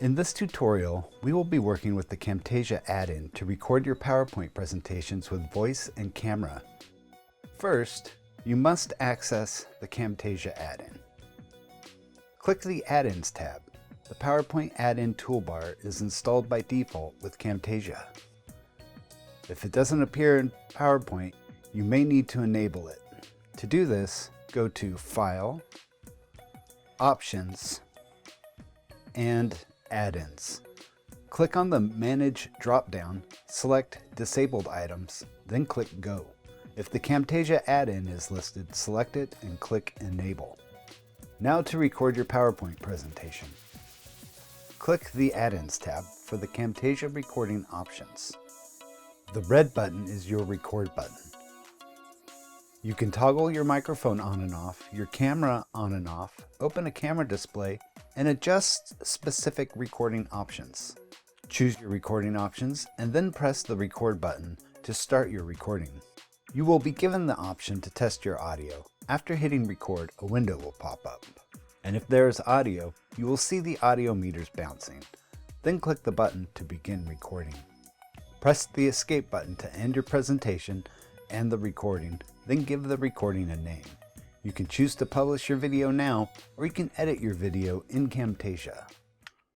In this tutorial, we will be working with the Camtasia add-in to record your PowerPoint presentations with voice and camera. First, you must access the Camtasia add-in. Click the Add-ins tab. The PowerPoint add-in toolbar is installed by default with Camtasia. If it doesn't appear in PowerPoint, you may need to enable it. To do this, go to File, Options, and Add-ins. Click on the Manage drop-down, select Disabled Items, then click Go. If the Camtasia add-in is listed, select it and click Enable. Now to record your PowerPoint presentation. Click the Add-ins tab for the Camtasia recording options. The red button is your record button. You can toggle your microphone on and off, your camera on and off, open a camera display, and adjust specific recording options. Choose your recording options and then press the record button to start your recording. You will be given the option to test your audio. After hitting record, a window will pop up. And if there is audio, you will see the audio meters bouncing. Then click the button to begin recording. Press the escape button to end your presentation and the recording, then give the recording a name. You can choose to publish your video now, or you can edit your video in Camtasia.